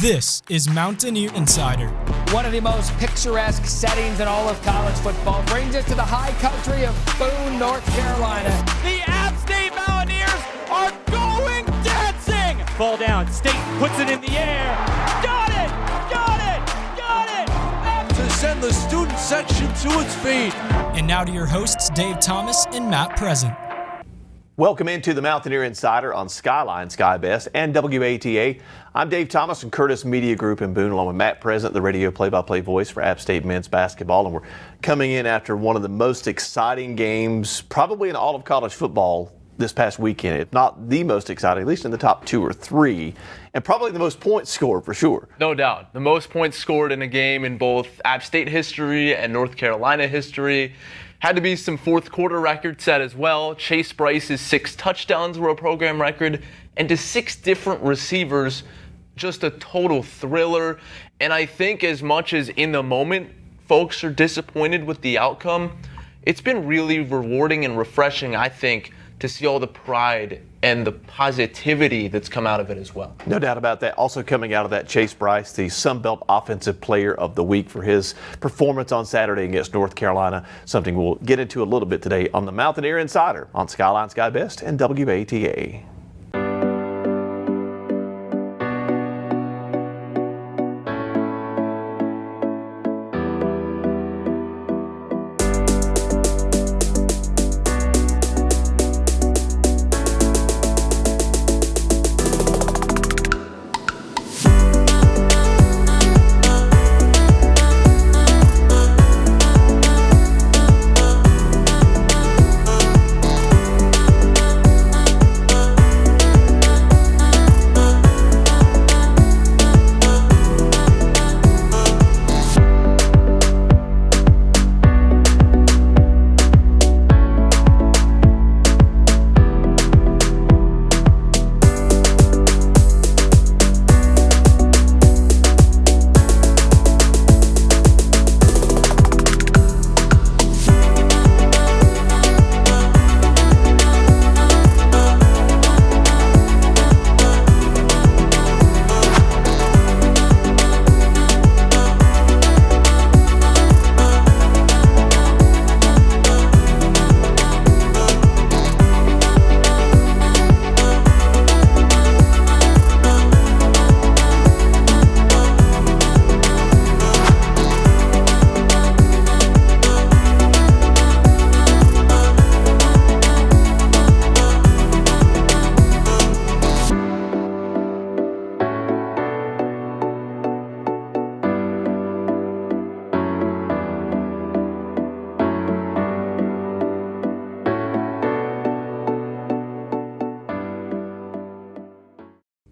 This is Mountaineer Insider. One of the most picturesque settings in all of college football brings us to the high country of Boone, North Carolina. The App State Mountaineers are going dancing! Ball down, State puts it in the air. Got it! Got it! Got it! To send the student section to its feet. And now to your hosts, Dave Thomas and Matt Present. Welcome into the Mountaineer Insider on Skyline, Sky Best, and WATA. I'm Dave Thomas from Curtis Media Group in Boone, along with Matt Present, the radio play-by-play voice for App State men's basketball. And we're coming in after one of the most exciting games probably in all of college football this past weekend. If not the most exciting, at least in the top two or three, and probably the most points scored for sure. No doubt. The most points scored in a game in both App State history and North Carolina history. Had to be some fourth quarter records set as well. Chase Bryce's 6 touchdowns were a program record, and to 6 different receivers, just a total thriller. And I think as much as in the moment folks are disappointed with the outcome, it's been really rewarding and refreshing, I think, to see all the pride and the positivity that's come out of it as well. No doubt about that. Also coming out of that, Chase Bryce, the Sun Belt Offensive Player of the Week for his performance on Saturday against North Carolina, something we'll get into a little bit today on the Mountaineer Insider on Skyline, Sky Best, and WATA.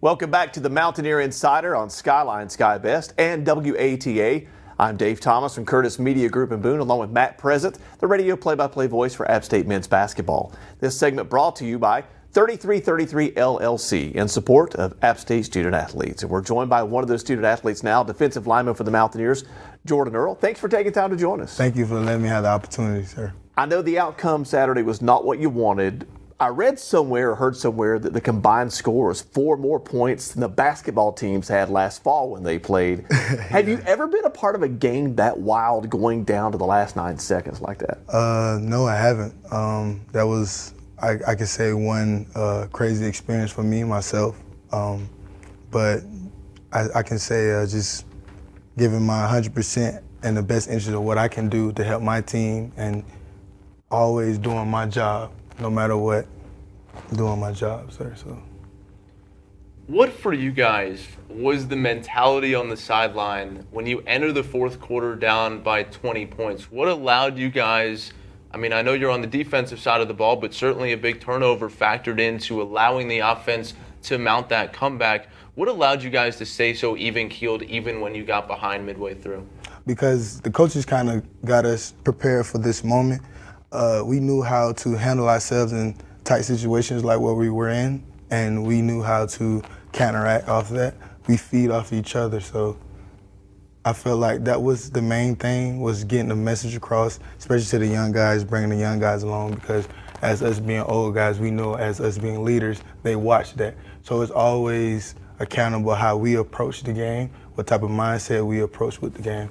Welcome back to the Mountaineer Insider on Skyline, Sky Best, and WATA. I'm Dave Thomas from Curtis Media Group in Boone, along with Matt Present, the radio play-by-play voice for App State men's basketball. This segment brought to you by 3333 LLC in support of App State student athletes. And we're joined by one of those student athletes now, defensive lineman for the Mountaineers, Jordon Earle. Thanks for taking time to join us. Thank you for letting me have the opportunity, sir. I know the outcome Saturday was not what you wanted. I read somewhere or heard somewhere that the combined score was 4 more points than the basketball teams had last fall when they played. Have you ever been a part of a game that wild, going down to the last 9 seconds like that? No, I haven't. That was, I could say, one crazy experience for me, myself. But I can say just giving my 100% and the best interest of what I can do to help my team and always doing my job. No matter what, doing my job, sir. So, what for you guys was the mentality on the sideline when you enter the fourth quarter down by 20 points? What allowed you guys, I mean, I know you're on the defensive side of the ball, but certainly a big turnover factored into allowing the offense to mount that comeback. What allowed you guys to stay so even-keeled even when you got behind midway through? Because the coaches kind of got us prepared for this moment. We knew how to handle ourselves in tight situations like what we were in, and we knew how to counteract off that. We feed off each other, so I felt like that was the main thing, was getting the message across, especially to the young guys, bringing the young guys along, because as us being old guys, we know as us being leaders, they watch that. So it's always accountable how we approach the game, what type of mindset we approach with the game.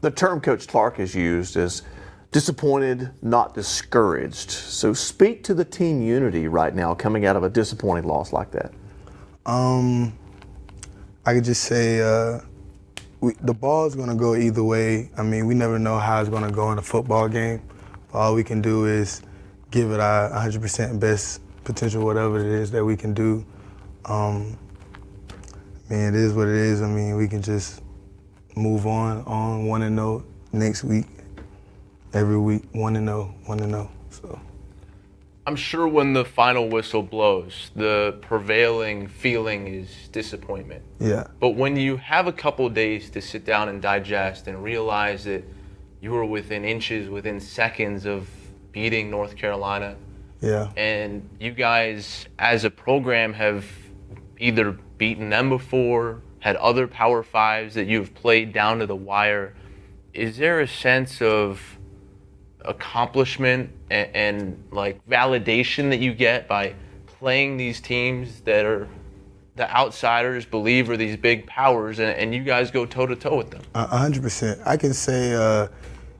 The term Coach Clark has used is disappointed, not discouraged. So speak to the team unity right now coming out of a disappointing loss like that. I could just say the ball's going to go either way. I mean, we never know how it's going to go in a football game. All we can do is give it our 100% best potential, whatever it is that we can do. I mean, it is what it is. I mean, we can just move on 1-0 next week. Every week, 1-0. So I'm sure when the final whistle blows, the prevailing feeling is disappointment. yeah. But when you have a couple days to sit down and digest and realize that you were within inches, within seconds of beating North Carolina, Yeah. and you guys as a program have either beaten them before, had other Power Fives that you've played down to the wire, is there a sense of accomplishment and like validation that you get by playing these teams that are the outsiders believe are these big powers, and you guys go toe-to-toe with them? 100%. I can say,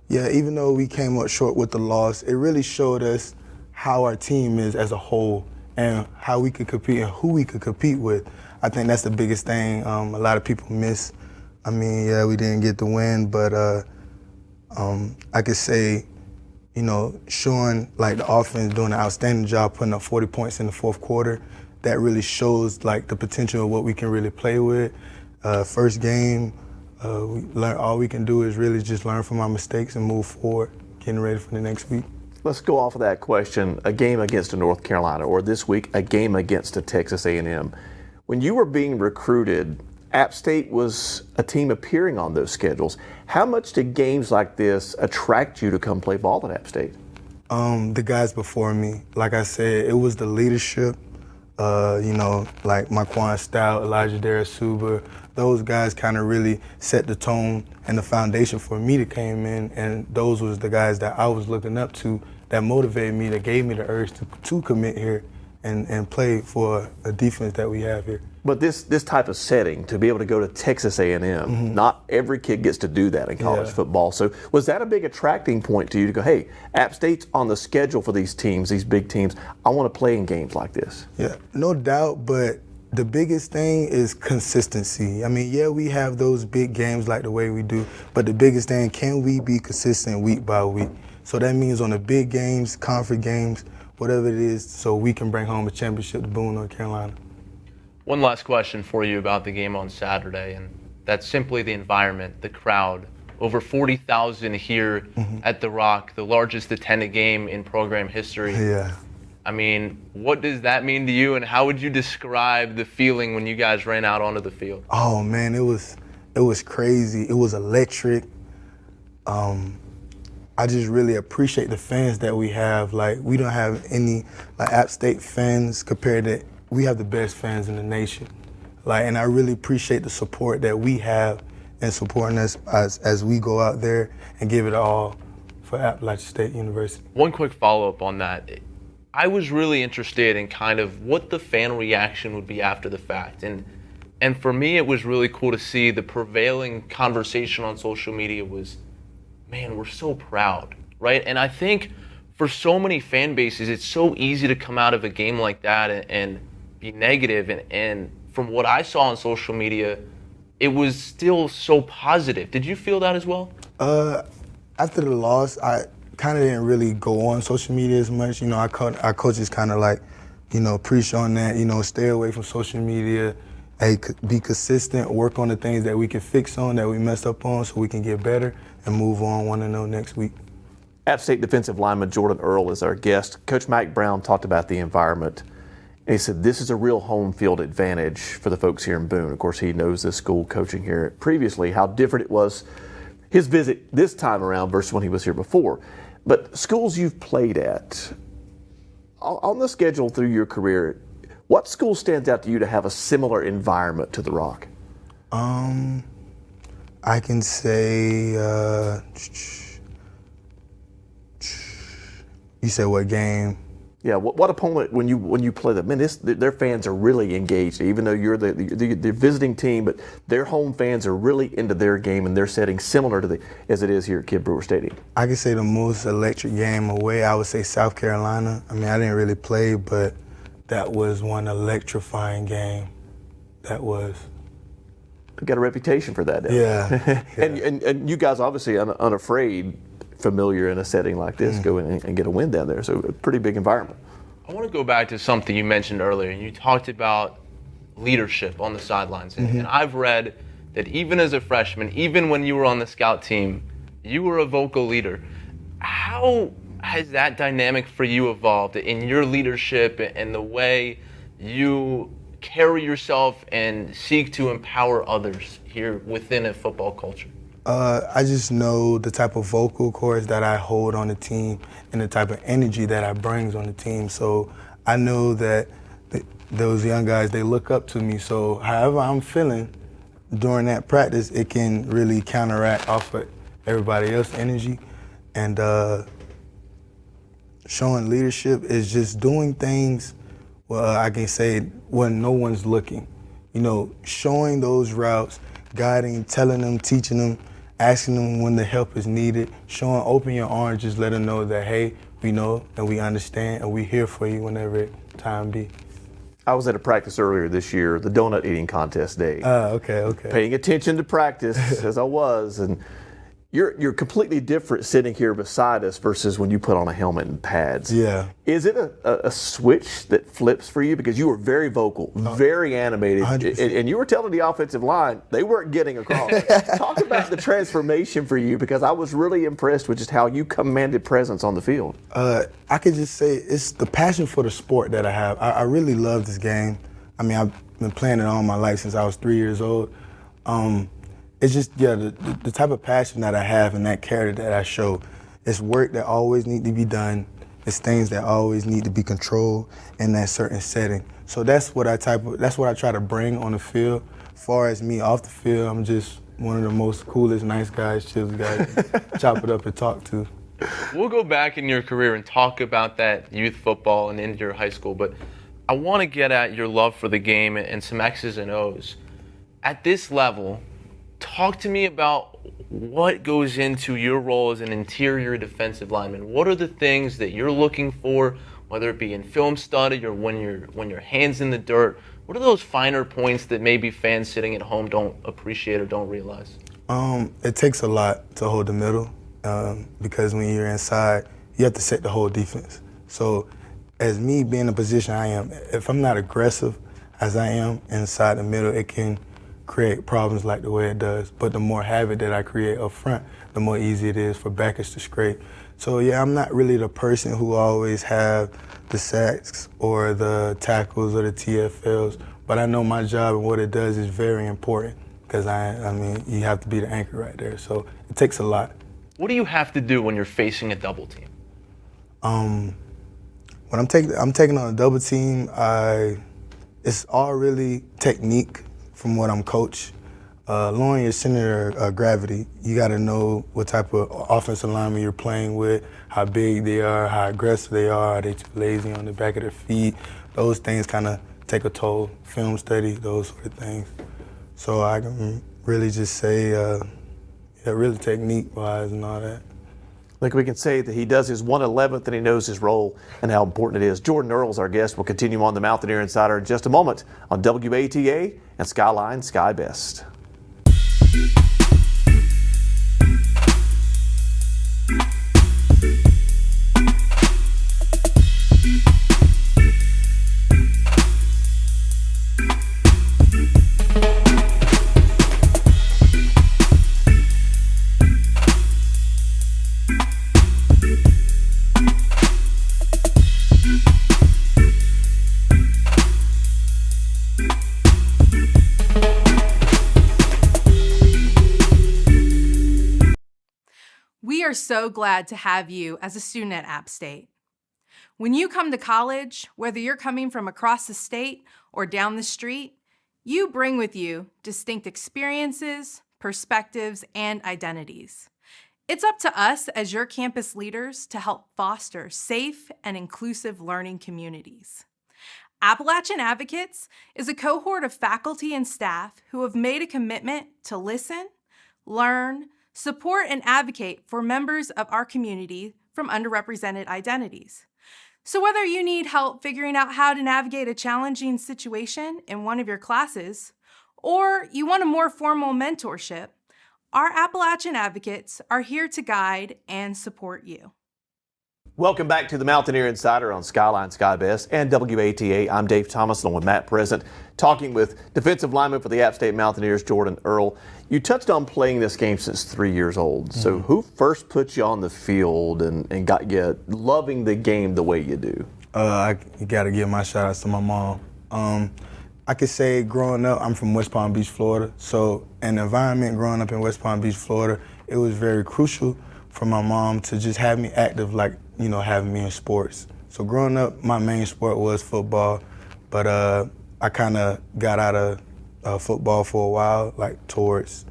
yeah, even though we came up short with the loss, it really showed us how our team is as a whole and how we could compete and who we could compete with. I think that's the biggest thing a lot of people miss. I mean, yeah, we didn't get the win, but I could say, you know, showing like the offense doing an outstanding job putting up 40 points in the fourth quarter, that really shows like the potential of what we can really play with. First game, all we can do is really just learn from our mistakes and move forward, getting ready for the next week. Let's go off of that question. A game against a North Carolina, or this week, a game against a Texas A&M. When you were being recruited, App State was a team appearing on those schedules. How much did games like this attract you to come play ball at App State? The guys before me, like I said, it was the leadership, you know, like Marquand Stout, Elijah Darasuba. Those guys kind of really set the tone and the foundation for me to come in, and those was the guys that I was looking up to, that motivated me, that gave me the urge to commit here and play for a defense that we have here. But this type of setting, to be able to go to Texas A&M, not every kid gets to do that in college football. So was that a big attracting point to you to go, hey, App State's on the schedule for these teams, these big teams. I want to play in games like this? Yeah, no doubt, but the biggest thing is consistency. I mean, yeah, we have those big games like the way we do, but the biggest thing, can we be consistent week by week? So that means on the big games, conference games, whatever it is, so we can bring home a championship to Boone, North Carolina. One last question for you about the game on Saturday, and that's simply the environment, the crowd. Over 40,000 here at The Rock, the largest attended game in program history. Yeah. I mean, what does that mean to you, and how would you describe the feeling when you guys ran out onto the field? Oh man, it was crazy. It was electric. I just really appreciate the fans that we have. Like, we don't have any like App State fans compared to, we have the best fans in the nation. Like, and I really appreciate the support that we have and supporting us as we go out there and give it all for Appalachian State University. One quick follow-up on that. I was really interested in kind of what the fan reaction would be after the fact. And for me, it was really cool to see the prevailing conversation on social media was, man, we're so proud, right? And I think for so many fan bases, it's so easy to come out of a game like that and be negative. And from what I saw on social media, it was still so positive. Did you feel that as well? After the loss, I kind of didn't really go on social media as much. You know, our coaches kind of like, you know, preach on that, you know, stay away from social media. Hey, be consistent, work on the things that we can fix on, that we messed up on, so we can get better and move on 1-0 next week. App State defensive lineman Jordon Earle is our guest. Coach Mike Brown talked about the environment, and he said this is a real home field advantage for the folks here in Boone. Of course, he knows this school coaching here previously, how different it was his visit this time around versus when he was here before. But schools you've played at, on the schedule through your career, what school stands out to you to have a similar environment to The Rock? I can say, you said what game? Yeah, what opponent when you play them? Man, their fans are really engaged. Even though you're the visiting team, but their home fans are really into their game and their setting, similar to as it is here at Kidd Brewer Stadium. I could say the most electric game away, I would say South Carolina. I mean, I didn't really play, but that was one electrifying game. That was. You got a reputation for that, yeah. And you guys obviously unafraid, familiar in a setting like this, go in and get a win down there. So a pretty big environment. I want to go back to something you mentioned earlier. You talked about leadership on the sidelines. And I've read that even as a freshman, even when you were on the scout team, you were a vocal leader. How has that dynamic for you evolved in your leadership and the way you carry yourself and seek to empower others here within a football culture? I just know the type of vocal cords that I hold on the team and the type of energy that I bring on the team. So I know that those young guys, they look up to me. So however I'm feeling during that practice, it can really counteract off of everybody else's energy. And showing leadership is just doing things, I can say, when no one's looking. You know, showing those routes, guiding, telling them, teaching them, asking them when the help is needed, showing open your arms, just let them know that, hey, we know and we understand and we're here for you whenever time be. I was at a practice earlier this year, the donut eating contest day. Okay. Paying attention to practice as I was, and you're completely different sitting here beside us versus when you put on a helmet and pads. Yeah. Is it a switch that flips for you? Because you were very vocal, very animated, and you were telling the offensive line they weren't getting across. Talk about the transformation for you, because I was really impressed with just how you commanded presence on the field. I could just say it's the passion for the sport that I have. I really love this game. I mean, I've been playing it all my life since I was 3 years old. It's just, the type of passion that I have and that character that I show. It's work that always need to be done. It's things that always need to be controlled in that certain setting. So that's what I try to bring on the field. As far as me off the field, I'm just one of the most coolest, nice guys, chillest guys, chop it up and talk to. We'll go back in your career and talk about that youth football and into your high school, but I want to get at your love for the game and some X's and O's. At this level, talk to me about what goes into your role as an interior defensive lineman. What are the things that you're looking for, whether it be in film study or when your hand's in the dirt? What are those finer points that maybe fans sitting at home don't appreciate or don't realize? It takes a lot to hold the middle, because when you're inside, you have to set the whole defense. So as me being in the position I am, if I'm not aggressive as I am inside the middle, it can create problems like the way it does. But the more havoc that I create up front, the more easy it is for backers to scrape. So yeah, I'm not really the person who always have the sacks or the tackles or the TFLs, but I know my job and what it does is very important, because I mean, you have to be the anchor right there. So it takes a lot. What do you have to do when you're facing a double team? When I'm taking on a double team, it's all really technique. From what I'm coached, lowering your center of gravity, you got to know what type of offensive lineman you're playing with, how big they are, how aggressive they are they too lazy on the back of their feet. Those things kind of take a toll. Film study, those sort of things. So I can really just say, really technique-wise and all that. Like we can say that he does his 1/11th and he knows his role and how important it is. Jordon Earle is our guest. We'll continue on the Mountaineer Insider in just a moment on WATA and Skyline Sky Best. We are so glad to have you as a student at App State. When you come to college, whether you're coming from across the state or down the street, you bring with you distinct experiences, perspectives, and identities. It's up to us as your campus leaders to help foster safe and inclusive learning communities. Appalachian Advocates is a cohort of faculty and staff who have made a commitment to listen, learn, support, and advocate for members of our community from underrepresented identities. So whether you need help figuring out how to navigate a challenging situation in one of your classes, or you want a more formal mentorship, our Appalachian Advocates are here to guide and support you. Welcome back to the Mountaineer Insider on Skyline Sky Best and WATA. I'm Dave Thomas along with Matt Present, talking with defensive lineman for the App State Mountaineers, Jordon Earle. You touched on playing this game since 3 years old. So who first put you on the field and got you loving the game the way you do? You got to give my shout outs to my mom. I could say growing up, I'm from West Palm Beach, Florida. So an environment growing up in West Palm Beach, Florida, it was very crucial for my mom to just have me active, like, you know, having me in sports. So growing up, my main sport was football, but I kind of got out of football for a while, like towards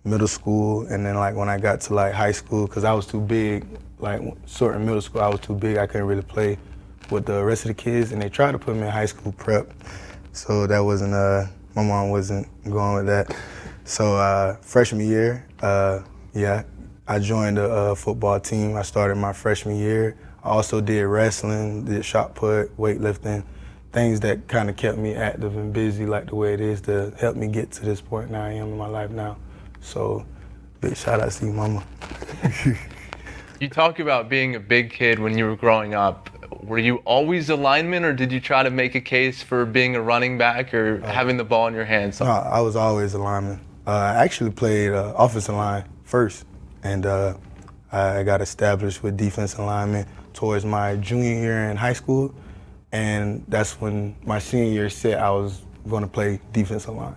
middle school, and then like when I got to like high school, because I was too big, like sort of middle school, I was too big, I couldn't really play with the rest of the kids, and they tried to put me in high school prep. So that wasn't, my mom wasn't going with that. So freshman year, I joined a football team. I started my freshman year. I also did wrestling, did shot put, weightlifting, things that kind of kept me active and busy like the way it is to help me get to this point now I am in my life now. So big shout out to you, mama. You talk about being a big kid when you were growing up. Were you always a lineman, or did you try to make a case for being a running back or having the ball in your hands? No, I was always a lineman. I actually played offensive line first, and I got established with defensive lineman towards my junior year in high school, and that's when my senior year said I was going to play defensive line.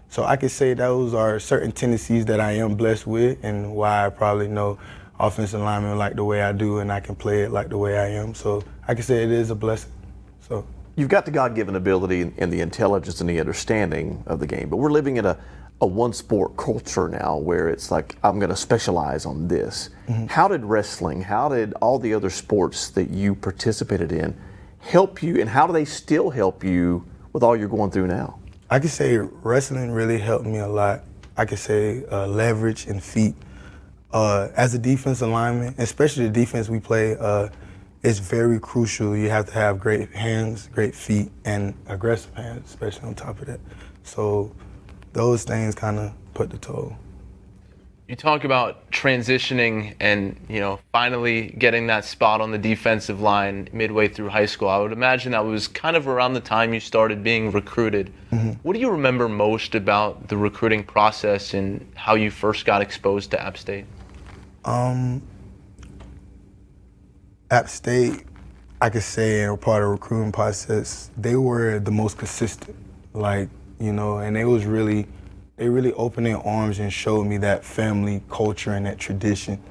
So I could say those are certain tendencies that I am blessed with, and why I probably know offensive lineman like the way I do, and I can play it like the way I am. So I can say it is a blessing. So you've got the God-given ability and the intelligence and the understanding of the game, but we're living in a one-sport culture now where it's like, I'm going to specialize on this. How did wrestling, how did all the other sports that you participated in help you, and how do they still help you with all you're going through now? I could say wrestling really helped me a lot. I could say leverage and feet. As a defensive lineman, especially the defense we play, it's very crucial. You have to have great hands, great feet, and aggressive hands, especially on top of that. So those things kind of put the toll. You talk about transitioning and, you know, finally getting that spot on the defensive line midway through high school. I would imagine that was kind of around the time you started being recruited. What do you remember most about the recruiting process and how you first got exposed to App State? App State, I could say, in part of the recruiting process, they were the most consistent, like, you know, and they really opened their arms and showed me that family culture and that tradition,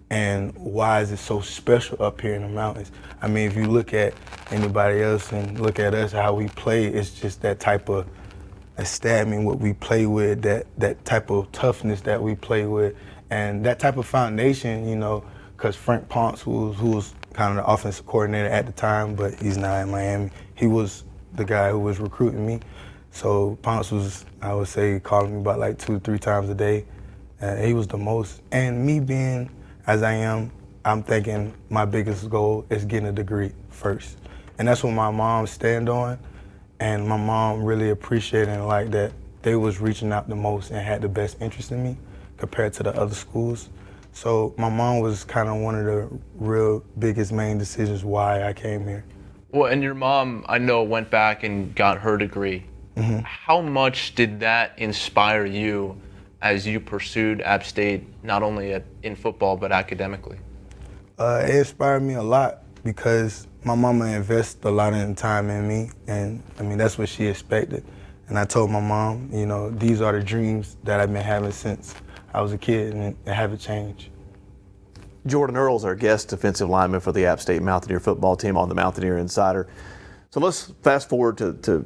and why is it so special up here in the mountains. I mean, if you look at anybody else and look at us, how we play, it's just that type of stabbing what we play with, that type of toughness that we play with, and that type of foundation, you know, because Frank Ponce, who was kind of the offensive coordinator at the time, but he's now in Miami, he was the guy who was recruiting me. So Ponce was, I would say, calling me about like 2 or 3 times a day. He was the most. And me being as I am, I'm thinking my biggest goal is getting a degree first. And that's what my mom stand on. And my mom really appreciated and like that they was reaching out the most and had the best interest in me compared to the other schools. So my mom was kind of one of the real biggest main decisions why I came here. Well, and your mom, I know, went back and got her degree. How much did that inspire you as you pursued App State, not only in football, but academically? It inspired me a lot because my mama invested a lot of time in me, and I mean, that's what she expected. And I told my mom, you know, these are the dreams that I've been having since I was a kid, and it haven't changed. Jordon Earle is our guest defensive lineman for the App State Mountaineer football team on the Mountaineer Insider. So let's fast forward to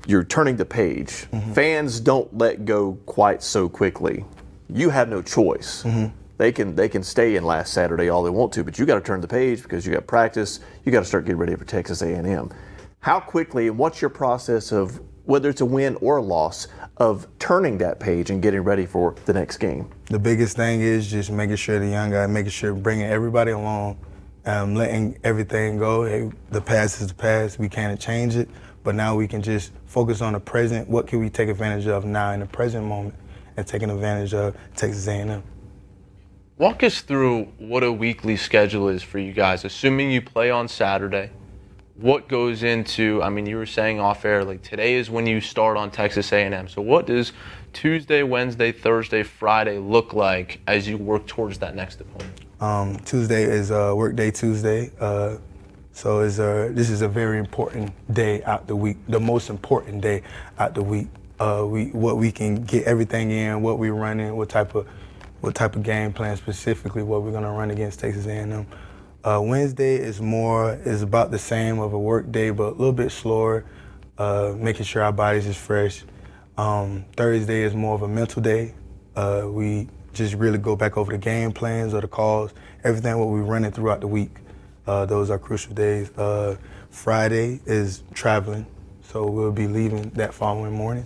you're turning the page. Fans don't let go quite so quickly. You had no choice. they can stay in last Saturday all they want to, but you got to turn the page because you got practice. You got to start getting ready for Texas A&M. How quickly and what's your process of, whether it's a win or a loss, of turning that page and getting ready for the next game? The biggest thing is just making sure the young guy, making sure bringing everybody along, letting everything go. Hey, the past is the past. We can't change it, but now we can just focus on the present. What can we take advantage of now in the present moment, and taking advantage of Texas A&M? Walk us through what a weekly schedule is for you guys, assuming you play on Saturday. What goes into, I mean, you were saying off air, like today is when you start on Texas A&M. So what does Tuesday, Wednesday, Thursday, Friday look like as you work towards that next opponent? Tuesday is workday Tuesday. So this is a very important day out the week, the most important day out the week. What we can get everything in, what we're running, what type of game plan specifically, what we're gonna run against Texas A&M. Wednesday is about the same of a work day, but a little bit slower, making sure our bodies is fresh. Thursday is more of a mental day. We just really go back over the game plans or the calls, everything what we're running throughout the week. Those are crucial days. Friday is traveling, so we'll be leaving that following morning,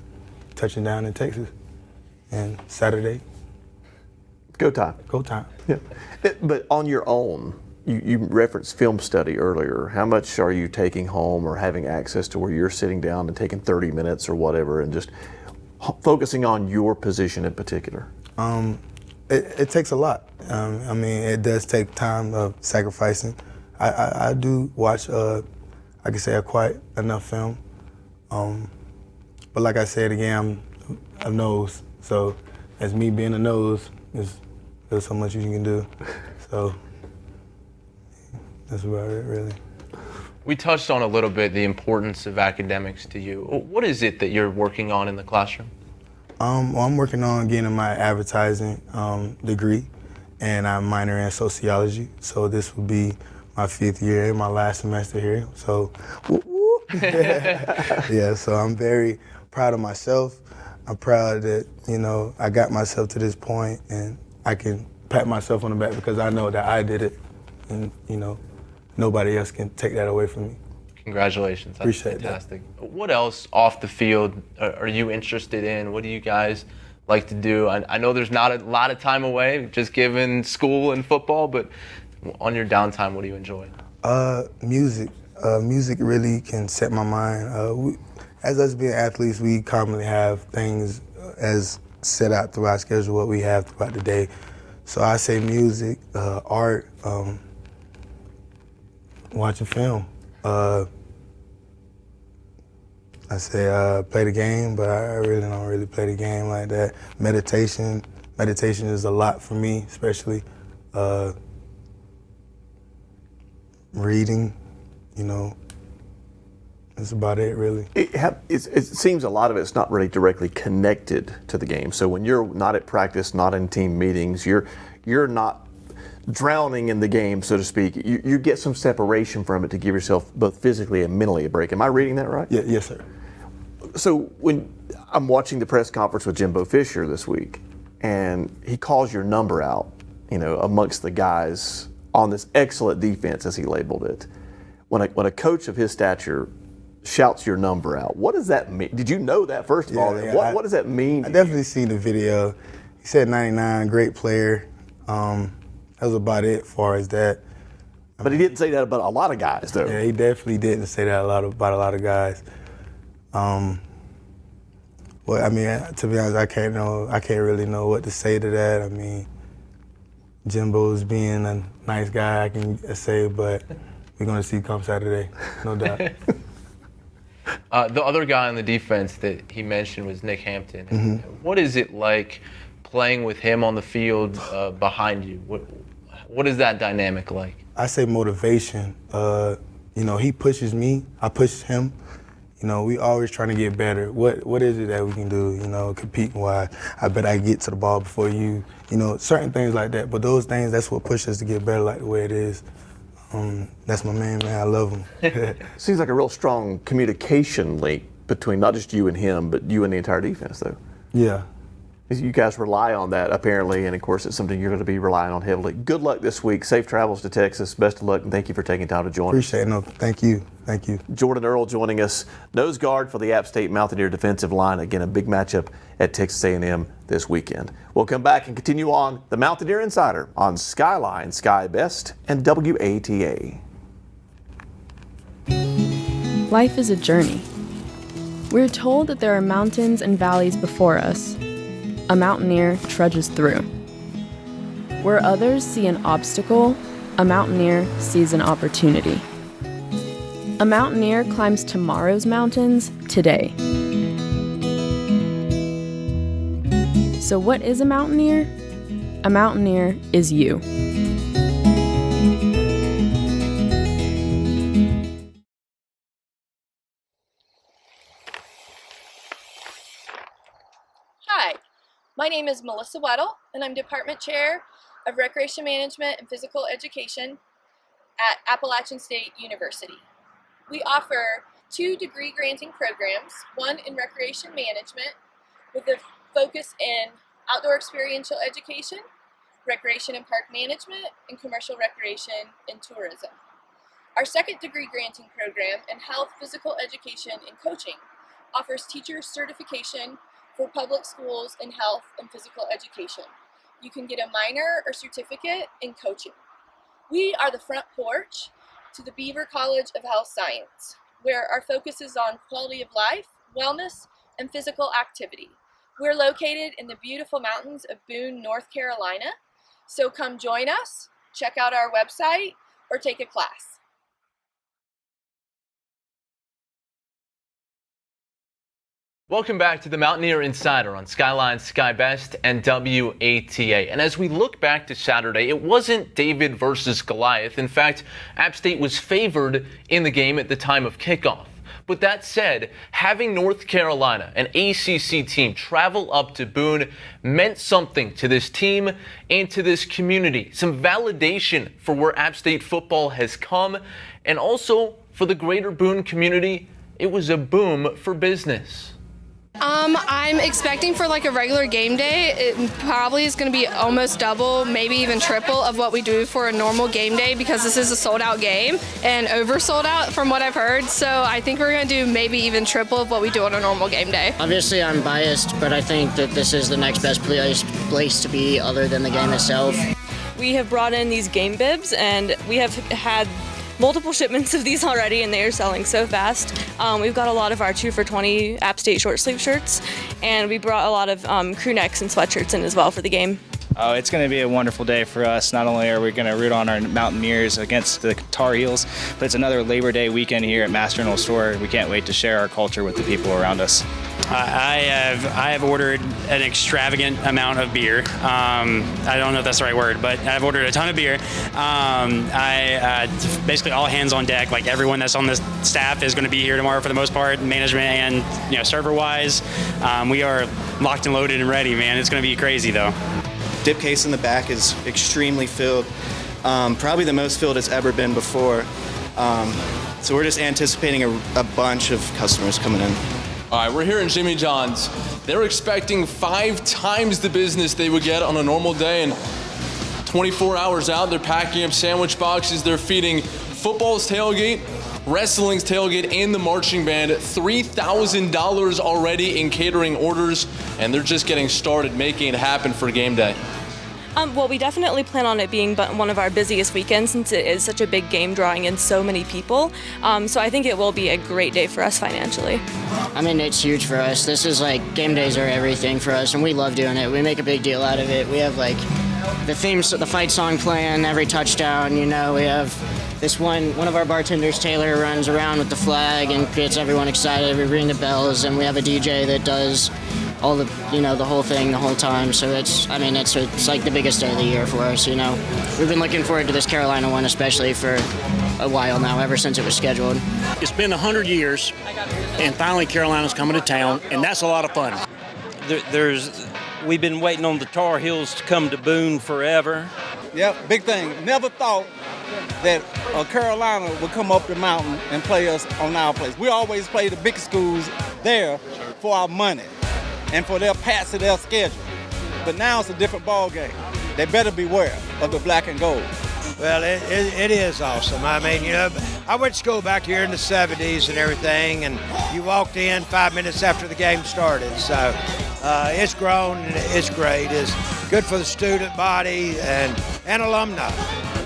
touching down in Texas. And Saturday, Go time. go time. Yeah. But on your own, you referenced film study earlier. How much are you taking home or having access to where you're sitting down and taking 30 minutes or whatever and just focusing on your position in particular? It takes a lot. I mean, it does take time of sacrificing. I do watch, I can say, quite enough film. But like I said again, I'm a nose. So as me being a nose, there's so much you can do. So that's about it, really. We touched on a little bit the importance of academics to you. What is it that you're working on in the classroom? Well, I'm working on getting my advertising degree, and I'm minoring in sociology. So this will be my 5th year, my last semester here. So, yeah, so I'm very proud of myself. I'm proud that, I got myself to this point, and I can pat myself on the back because I know that I did it, and, nobody else can take that away from me. Congratulations. That's Appreciate fantastic. What else off the field are you interested in? What do you guys like to do? I know there's not a lot of time away, just given school and football, but on your downtime, what do you enjoy? Music. Music really can set my mind. As us being athletes, we commonly have things as set out through our schedule, what we have throughout the day. So I say music, art, watching film. I say play the game, but I really don't really play the game like that. Meditation is a lot for me, especially reading, that's about it, really. It seems a lot of it's not really directly connected to the game. So when you're not at practice, not in team meetings, you're not drowning in the game, so to speak. You get some separation from it to give yourself both physically and mentally a break. Am I reading that right? Yeah, yes, sir. So when I'm watching the press conference with Jimbo Fisher this week, and he calls your number out, amongst the guys on this excellent defense, as he labeled it. When a coach of his stature shouts your number out, what does that mean? Did you know that, first of all? Yeah, what does that mean? I definitely seen the video. He said 99, great player. That was about it as far as that. But he didn't say that about a lot of guys, though. Yeah, he definitely didn't say that about a lot of guys. Well, I mean, to be honest, I can't really know what to say to that. I mean, Jimbo's being a nice guy, I can say, but we're gonna see come Saturday, no doubt. The other guy on the defense that he mentioned was Nick Hampton. Mm-hmm. What is it like playing with him on the field behind you? What is that dynamic like? I say motivation. He pushes me, I push him. We always trying to get better. What is it that we can do, competing-wise? I bet I get to the ball before you, certain things like that. But those things, that's what pushes us to get better like the way it is. That's my man, I love him. Seems like a real strong communication link between not just you and him, but you and the entire defense, though. Yeah. You guys rely on that, apparently, and of course it's something you're going to be relying on heavily. Good luck this week. Safe travels to Texas. Best of luck, and thank you for taking time to join us. Appreciate it. No, thank you. Thank you. Jordon Earle joining us, nose guard for the App State Mountaineer defensive line. Again, a big matchup at Texas A&M this weekend. We'll come back and continue on the Mountaineer Insider on Skyline, Sky Best, and WATA. Life is a journey. We're told that there are mountains and valleys before us. A mountaineer trudges through. Where others see an obstacle, a mountaineer sees an opportunity. A mountaineer climbs tomorrow's mountains today. So what is a mountaineer? A mountaineer is you. Hi, my name is Melissa Weddle, and I'm Department Chair of Recreation Management and Physical Education at Appalachian State University. We offer 2 degree-granting programs, one in Recreation Management with a focus in Outdoor Experiential Education, Recreation and Park Management, and Commercial Recreation and Tourism. Our second degree-granting program in Health, Physical Education, and Coaching offers teacher certification for public schools in health and physical education. You can get a minor or certificate in coaching. We are the front porch to the Beaver College of Health Science, where our focus is on quality of life, wellness, and physical activity. We're located in the beautiful mountains of Boone, North Carolina, so come join us, check out our website, or take a class. Welcome back to the Mountaineer Insider on Skyline, Sky Best, and WATA. And as we look back to Saturday, it wasn't David versus Goliath. In fact, App State was favored in the game at the time of kickoff. But that said, having North Carolina, an ACC team, travel up to Boone meant something to this team and to this community. Some validation for where App State football has come, and also for the greater Boone community, it was a boom for business. I'm expecting for like a regular game day, it probably is going to be almost double, maybe even triple of what we do for a normal game day, because this is a sold out game and oversold out from what I've heard. So I think we're going to do maybe even triple of what we do on a normal game day. Obviously I'm biased, but I think that this is the next best place to be other than the game itself. We have brought in these game bibs, and we have had multiple shipments of these already, and they are selling so fast. We've got a lot of our 2 for $20 App State short sleeve shirts, and we brought a lot of crew necks and sweatshirts in as well for the game. Oh, it's going to be a wonderful day for us. Not only are we going to root on our Mountaineers against the Tar Heels, but it's another Labor Day weekend here at Master & Store. We can't wait to share our culture with the people around us. I have ordered an extravagant amount of beer. I don't know if that's the right word, but I've ordered a ton of beer. Basically all hands on deck. Like everyone that's on the staff is going to be here tomorrow for the most part, management and server-wise. We are locked and loaded and ready, man. It's going to be crazy though. Dip case in the back is extremely filled, probably the most filled it's ever been before. So we're just anticipating a bunch of customers coming in. All right, we're here in Jimmy John's. They're expecting 5 times the business they would get on a normal day, and 24 hours out, they're packing up sandwich boxes. They're feeding football's tailgate, wrestling's tailgate, and the marching band. $3,000 already in catering orders, and they're just getting started making it happen for game day. Well, we definitely plan on it being one of our busiest weekends, since it is such a big game drawing in so many people. So I think it will be a great day for us financially. I mean, it's huge for us. This is like, game days are everything for us, and we love doing it. We make a big deal out of it. We have like the fight song playing every touchdown. We have this one of our bartenders, Taylor, runs around with the flag and gets everyone excited. We ring the bells, and we have a DJ that does all the whole thing the whole time. So it's like the biggest day of the year for us. We've been looking forward to this Carolina one especially for a while now, ever since it was scheduled. It's been 100 years, and finally Carolina's coming to town, and that's a lot of fun. We've been waiting on the Tar Heels to come to Boone forever. Yep, big thing. Never thought that Carolina would come up the mountain and play us on our place. We always play the big schools there for our money and for their pass of their schedule. but now it's a different ball game. They better beware of the black and gold. Well, it is awesome. I mean, you know, I went to school back here in the 70s and everything, and you walked in 5 minutes after the game started. So it's grown and it's great. It's good for the student body and alumni.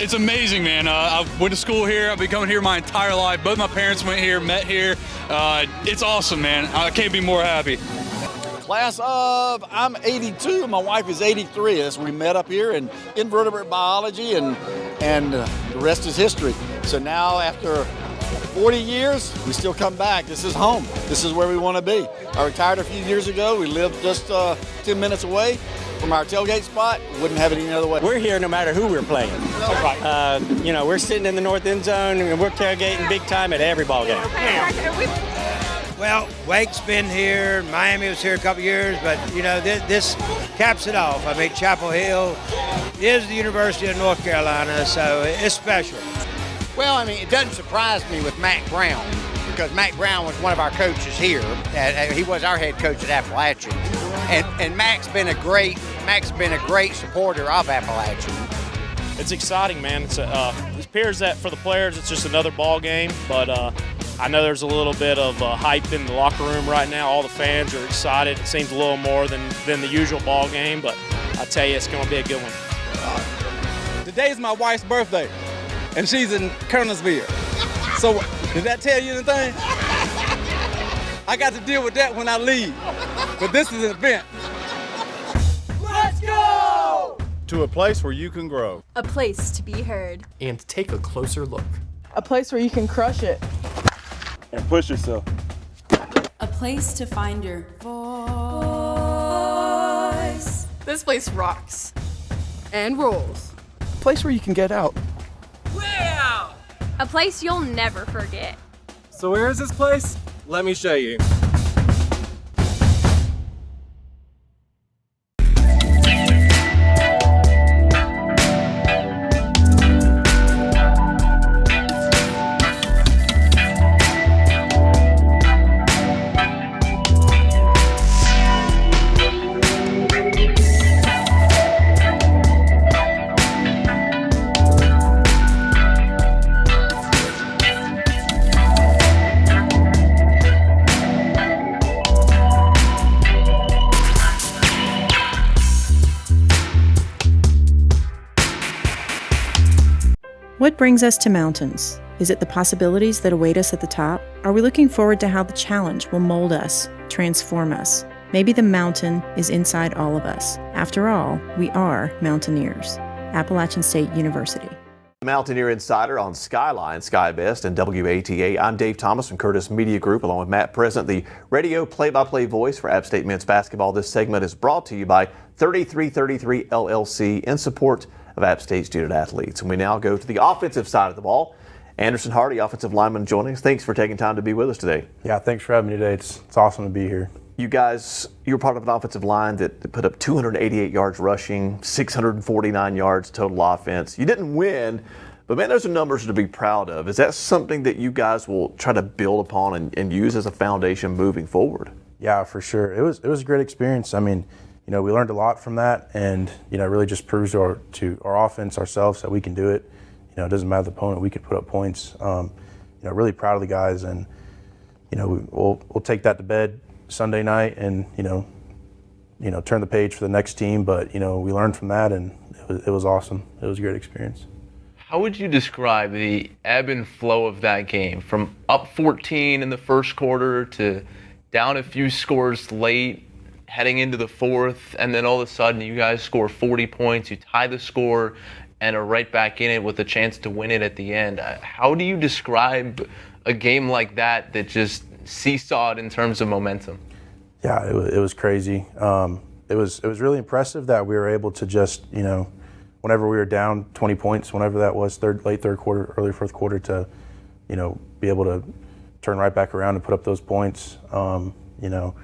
It's amazing, man. I went to school here. I've been coming here my entire life. Both my parents went here, met here. It's awesome, man. I can't be more happy. Class of, I'm 82, my wife is 83. As we met up here in invertebrate biology, and the rest is history. So now after 40 years, we still come back. This is home. This is where we want to be. I retired a few years ago. We lived just 10 minutes away from our tailgate spot. Wouldn't have it any other way. We're here no matter who we're playing. You know, we're sitting in the north end zone and we're tailgating big time at every ball game. Well, Wake's been here, Miami was here a couple years, but, you know, this caps it off. I mean, Chapel Hill is the University of North Carolina, so it's special. Well, I mean, it doesn't surprise me with Mac Brown, because Mac Brown was one of our coaches here. He was our head coach at Appalachian. And Mac's been a great supporter of Appalachian. It's exciting, man. It appears that for the players, it's just another ball game, but I know there's a little bit of hype in the locker room right now. All the fans are excited. It seems a little more than the usual ball game, but I tell you, it's going to be a good one. Today's my wife's birthday, and she's in Kernersville. So, did that tell you anything? I got to deal with that when I leave, but this is an event. Let's go! To a place where you can grow. A place to be heard. And take a closer look. A place where you can crush it. And push yourself. A place to find your voice. This place rocks. And rolls. A place where you can get out. A place you'll never forget. So where is this place? Let me show you. What brings us to mountains? Is it the possibilities that await us at the top? Are we looking forward to how the challenge will mold us, transform us? Maybe the mountain is inside all of us. After all, we are Mountaineers. Appalachian State University. Mountaineer Insider on Skyline, Sky Best, and WATA. I'm Dave Thomas from Curtis Media Group, along with Matt Present, the radio play-by-play voice for App State men's basketball. This segment is brought to you by 3333 LLC in support of App State student athletes. And we now go to the offensive side of the ball. Anderson Hardy, offensive lineman, joining us. Thanks for taking time to be with us today. Yeah, thanks for having me today. It's awesome to be here. You guys, you were part of an offensive line that put up 288 yards rushing, 649 yards total offense. You didn't win, but man, those are numbers to be proud of. Is that something that you guys will try to build upon and use as a foundation moving forward? Yeah, for sure. It was a great experience. I mean, you know, we learned a lot from that, and you know, really just proves to our offense, ourselves, that we can do it. You know, it doesn't matter the opponent; we can put up points. You know, really proud of the guys, and you know, we'll take that to bed Sunday night, and you know, turn the page for the next team. But you know, we learned from that, and it was awesome. It was a great experience. How would you describe the ebb and flow of that game, from up 14 in the first quarter to down a few scores late, heading into the fourth, and then all of a sudden you guys score 40 points, you tie the score, and are right back in it with a chance to win it at the end? How do you describe a game like that just seesawed in terms of momentum? Yeah, it was crazy. It was really impressive that we were able to just, you know, whenever we were down 20 points, whenever that was, late third quarter, early fourth quarter, to, you know, be able to turn right back around and put up those points, you know.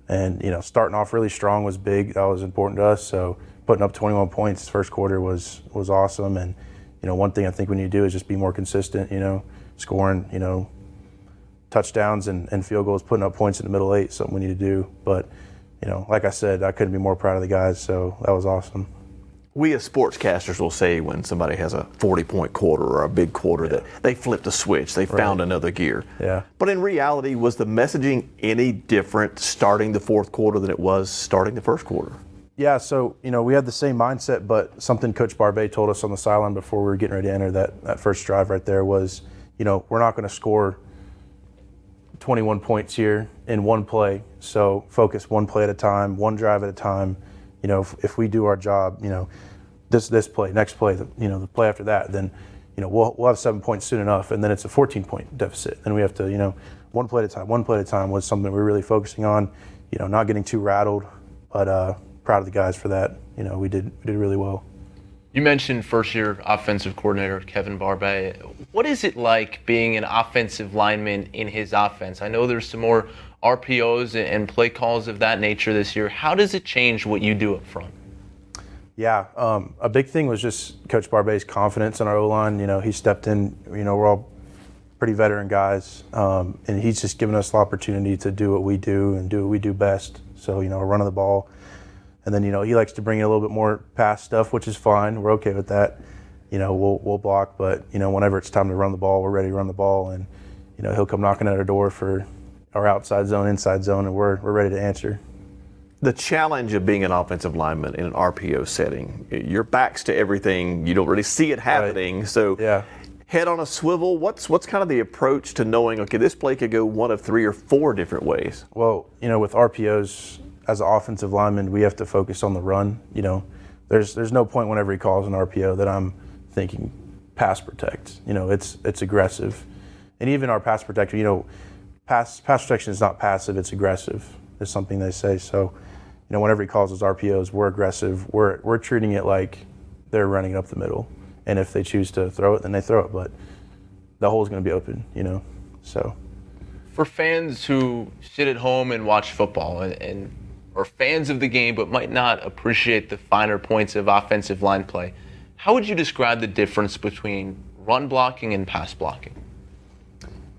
And, you know, starting off really strong was big. That was important to us. So putting up 21 points first quarter was awesome. And, you know, one thing I think we need to do is just be more consistent, you know, scoring, you know, touchdowns and field goals, putting up points in the middle eight, something we need to do. But, like I said, I couldn't be more proud of the guys, so that was awesome. We as sportscasters will say when somebody has a 40-point quarter or a big quarter that they flipped a switch, they found another gear. Yeah. But in reality, was the messaging any different starting the fourth quarter than it was starting the first quarter? Yeah, so, we had the same mindset, but something Coach Barbet told us on the sideline before we were getting ready to enter that first drive right there was, we're not going to score 21 points here in one play, so focus one play at a time, one drive at a time. If we do our job, this play, next play, the play after that, then, we'll have 7 points soon enough, and then it's a 14-point deficit. Then we have to, one play at a time was something we're really focusing on, not getting too rattled, but proud of the guys for that. We did really well. You mentioned first-year offensive coordinator Kevin Barbet. What is it like being an offensive lineman in his offense? I know there's some more RPOs and play calls of that nature this year. How does it change what you do up front? Yeah, a big thing was just Coach Barbet's confidence in our O-line. He stepped in. We're all pretty veteran guys, and he's just given us the opportunity to do what we do and do what we do best. So, running the ball. And then, he likes to bring in a little bit more pass stuff, which is fine. We're okay with that. We'll block, but, whenever it's time to run the ball, we're ready to run the ball. And, he'll come knocking at our door for our outside zone, inside zone, and we're ready to answer. The challenge of being an offensive lineman in an RPO setting, your back's to everything. You don't really see it happening. Right. So head on a swivel, what's kind of the approach to knowing, okay, this play could go one of 3 or 4 different ways? Well, with RPOs, as an offensive lineman, we have to focus on the run. There's no point whenever he calls an RPO that I'm thinking pass protect. It's aggressive. And even our pass protector, pass protection is not passive, it's aggressive, is something they say. So, whenever he calls his RPOs, we're aggressive. We're treating it like they're running it up the middle. And if they choose to throw it, then they throw it. But the hole's going to be open, so. For fans who sit at home and watch football and are fans of the game but might not appreciate the finer points of offensive line play, how would you describe the difference between run blocking and pass blocking?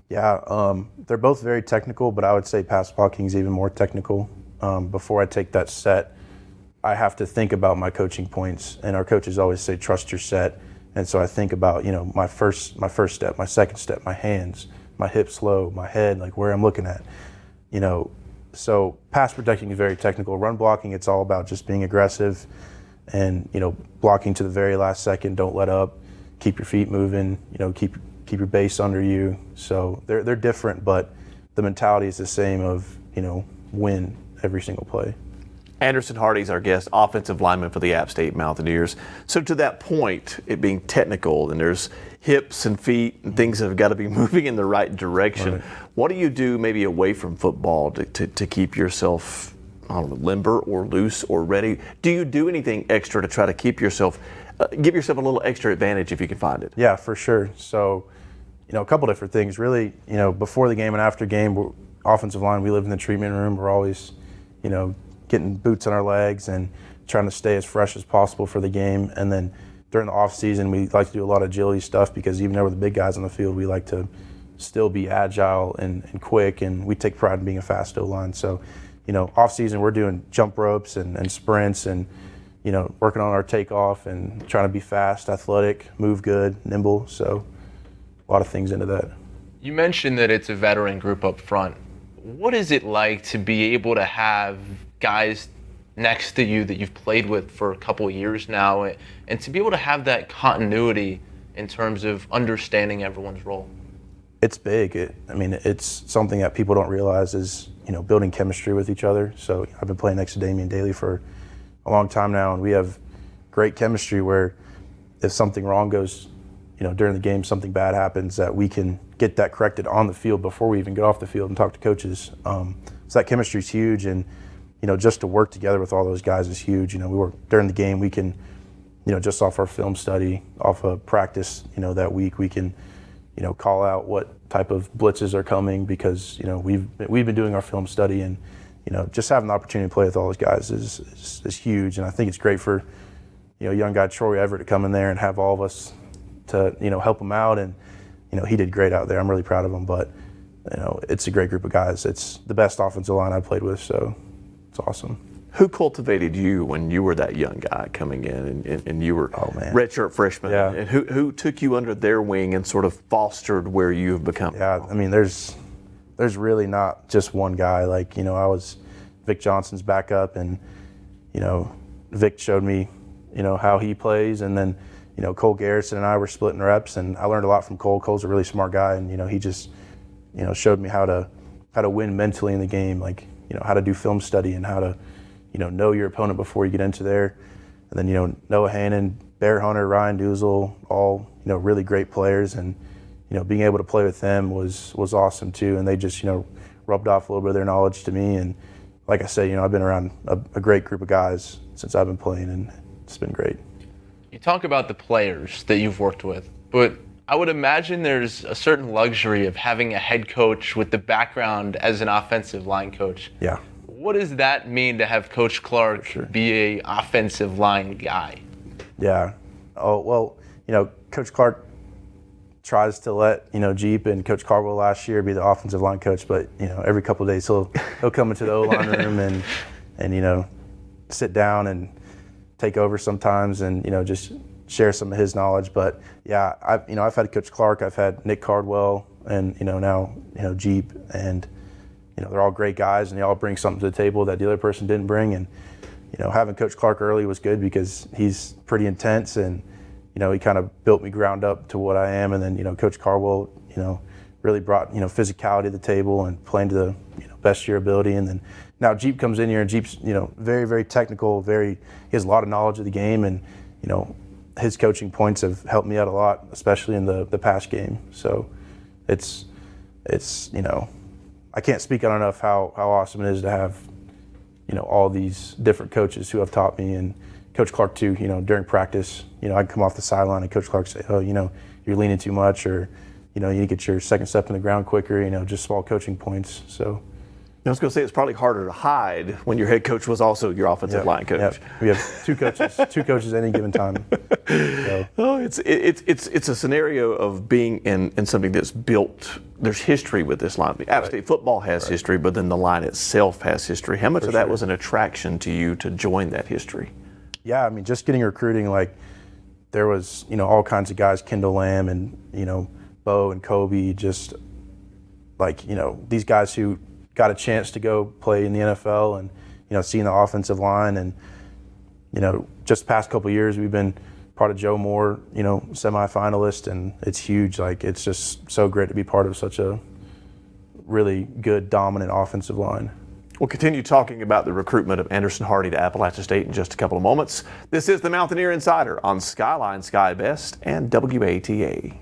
Yeah, they're both very technical, but I would say pass blocking is even more technical. Before I take that set, I have to think about my coaching points, and our coaches always say trust your set. And so I think about my first step, my second step, my hands, my hips low, my head, like where I'm looking at. So pass protecting is very technical. Run blocking, it's all about just being aggressive and, blocking to the very last second. Don't let up. Keep your feet moving. Keep your base under you. So they're different, but the mentality is the same of, win every single play. Anderson Hardy's our guest, offensive lineman for the App State Mountaineers. So to that point, it being technical, and there's hips and feet and things that have got to be moving in the right direction. Right. What do you do maybe away from football to keep yourself, limber or loose or ready? Do you do anything extra to try to keep yourself, give yourself a little extra advantage if you can find it? Yeah, for sure. So, a couple different things. Really, before the game and after game, offensive line, we live in the treatment room. We're always, getting boots on our legs and trying to stay as fresh as possible for the game. And then during the off season, we like to do a lot of agility stuff because even though we're the big guys on the field, we like to still be agile and quick, and we take pride in being a fast O-line. So, off season, we're doing jump ropes and sprints and, working on our takeoff and trying to be fast, athletic, move good, nimble. So a lot of things into that. You mentioned that it's a veteran group up front. What is it like to be able to have guys next to you that you've played with for a couple of years now, and to be able to have that continuity in terms of understanding everyone's role? It's big. It's something that people don't realize is, building chemistry with each other. So I've been playing next to Damian Daly for a long time now, and we have great chemistry where if something wrong goes, during the game, something bad happens, that we can get that corrected on the field before we even get off the field and talk to coaches. So that chemistry is huge, and just to work together with all those guys is huge. We work during the game. We can, just off our film study, off of practice, that week, we can, call out what type of blitzes are coming because, we've been doing our film study, and, just having the opportunity to play with all those guys is huge. And I think it's great for, young guy Troy Everett to come in there and have all of us to, help him out. And, he did great out there. I'm really proud of him, but, it's a great group of guys. It's the best offensive line I've played with, so It's awesome. Who cultivated you when you were that young guy coming in and you were redshirt freshman? Yeah. And who took you under their wing and sort of fostered where you have become? Yeah, I mean, there's really not just one guy. Like, you know, I was Vic Johnson's backup, and, you know, Vic showed me, you know, how he plays, and then, you know, Cole Garrison and I were splitting reps, and I learned a lot from Cole. Cole's a really smart guy, and, you know, he just, you know, showed me how to win mentally in the game, like, you know, how to do film study and how to, you know your opponent before you get into there. And then, you know, Noah Hannon, Bear Hunter, Ryan Duzel, all, you know, really great players, and, you know, being able to play with them was awesome too. And they just, you know, rubbed off a little bit of their knowledge to me. And like I said, you know, I've been around a great group of guys since I've been playing, and it's been great. You talk about the players that you've worked with, but I would imagine there's a certain luxury of having a head coach with the background as an offensive line coach. Yeah. What does that mean to have Coach Clark be a offensive line guy? Yeah. Oh, well, you know, Coach Clark tries to let, you know, Jeep and Coach Cardwell last year be the offensive line coach, but, you know, every couple of days he'll come into the O-line room and, you know, sit down and take over sometimes and, you know, just share some of his knowledge. But yeah, I've had Coach Clark, I've had Nick Cardwell, and, you know, now, you know, Jeep, and, you know, they're all great guys, and they all bring something to the table that the other person didn't bring. And, you know, having Coach Clark early was good because he's pretty intense, and, you know, he kind of built me ground up to what I am. And then, you know, Coach Cardwell, you know, really brought, you know, physicality to the table and playing to the, you know, best of your ability. And then now Jeep comes in here, and Jeep's, you know, very, very technical, he has a lot of knowledge of the game, and, you know, his coaching points have helped me out a lot, especially in the pass game. So it's, you know, I can't speak on enough how awesome it is to have, you know, all these different coaches who have taught me, and Coach Clark too. You know, during practice, you know, I'd come off the sideline and Coach Clark say, "Oh, you know, you're leaning too much," or, you know, you need to get your second step in the ground quicker. You know, just small coaching points. So. I was going to say it's probably harder to hide when your head coach was also your offensive line coach. Yep. We have two coaches at any given time. So. Oh, it's a scenario of being in something that's built. There's history with this line. App State football has history, but then the line itself has history. How much of that was an attraction to you to join that history? Yeah, I mean, just getting recruiting, like, there was, you know, all kinds of guys, Kendall Lamb and, you know, Bo and Kobe, just like, you know, these guys who got a chance to go play in the NFL, and, you know, seeing the offensive line. And, you know, just the past couple of years we've been part of Joe Moore, you know, semifinalist, and it's huge. Like, it's just so great to be part of such a really good, dominant offensive line. We'll continue talking about the recruitment of Anderson Hardy to Appalachian State in just a couple of moments. This is the Mountaineer Insider on Skyline, Sky Best, and WATA.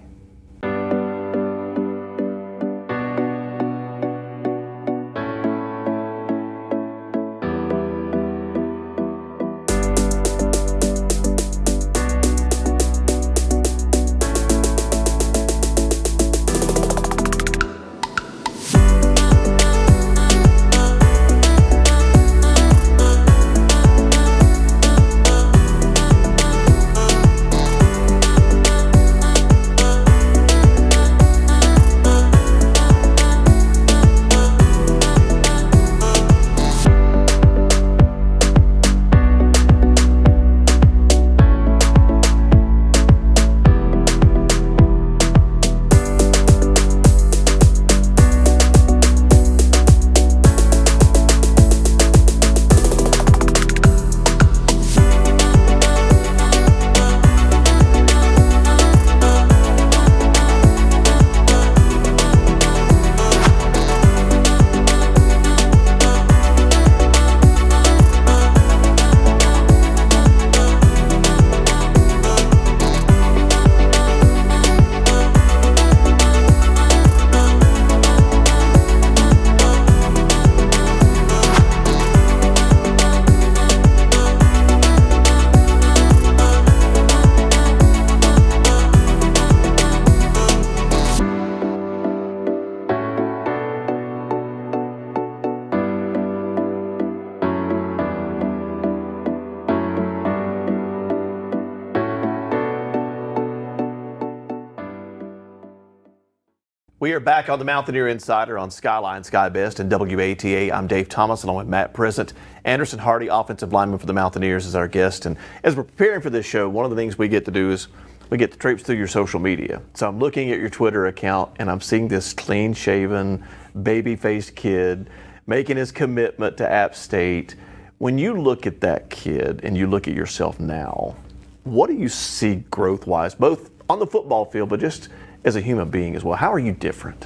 We are back on the Mountaineer Insider on Skyline Sky Best and WATA. I'm Dave Thomas along with Matt Present. Anderson Hardy, offensive lineman for the Mountaineers, is our guest. And as we're preparing for this show, one of the things we get to do is we get to traipse through your social media. So I'm looking at your Twitter account and I'm seeing this clean-shaven, baby-faced kid making his commitment to App State. When you look at that kid and you look at yourself now, what do you see growth-wise, both on the football field but just as a human being as well? How are you different?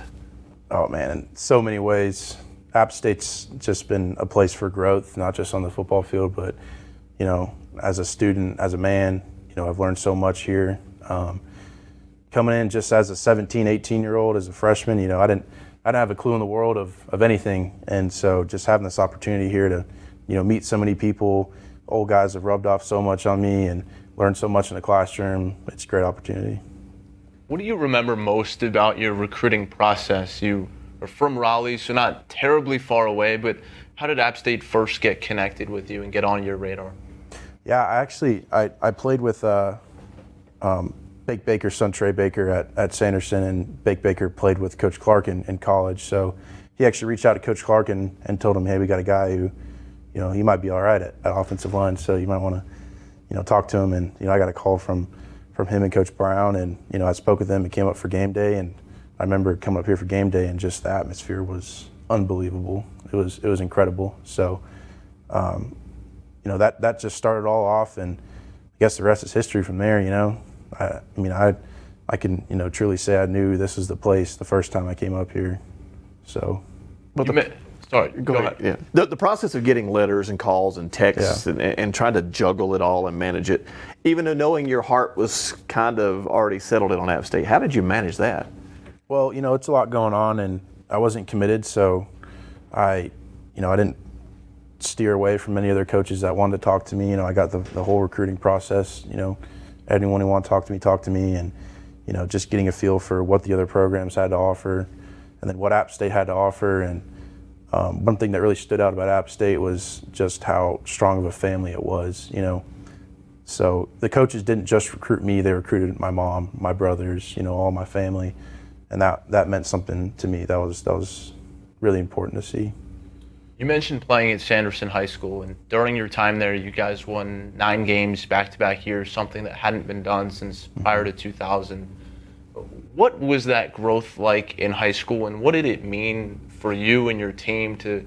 Oh man, in so many ways. App State's just been a place for growth, not just on the football field, but as a student, as a man, I've learned so much here. Coming in just as a 17, 18-year-old, as a freshman, I didn't have a clue in the world of anything, and so just having this opportunity here to meet so many people, old guys have rubbed off so much on me and learned so much in the classroom. It's a great opportunity. What do you remember most about your recruiting process? You are from Raleigh, so not terribly far away, but how did App State first get connected with you and get on your radar? Yeah, I played with Bake Baker's son, Trey Baker, at Sanderson, and Bake Baker played with Coach Clark in college. So he actually reached out to Coach Clark and told him, hey, we got a guy who, he might be all right at offensive line, so you might want to, talk to him. And, I got a call from him and Coach Brown, and I spoke with him and came up for game day, and I remember coming up here for game day and just the atmosphere was unbelievable. It was incredible. So that just started all off, and I guess the rest is history from there. I can truly say I knew this was the place the first time I came up here. So Sorry, go ahead. Yeah. The process of getting letters and calls and texts and trying to juggle it all and manage it, even though knowing your heart was kind of already settled in on App State, how did you manage that? Well, it's a lot going on, and I wasn't committed, so I didn't steer away from any other coaches that wanted to talk to me. I got the whole recruiting process. Anyone who wanted to talk to me, and just getting a feel for what the other programs had to offer, and then what App State had to offer. And one thing that really stood out about App State was just how strong of a family it was, So the coaches didn't just recruit me, they recruited my mom, my brothers, all my family. And that meant something to me. That was really important to see. You mentioned playing at Sanderson High School, and during your time there, you guys won 9 games back-to-back years, something that hadn't been done since prior to 2000. What was that growth like in high school, and what did it mean for you and your team to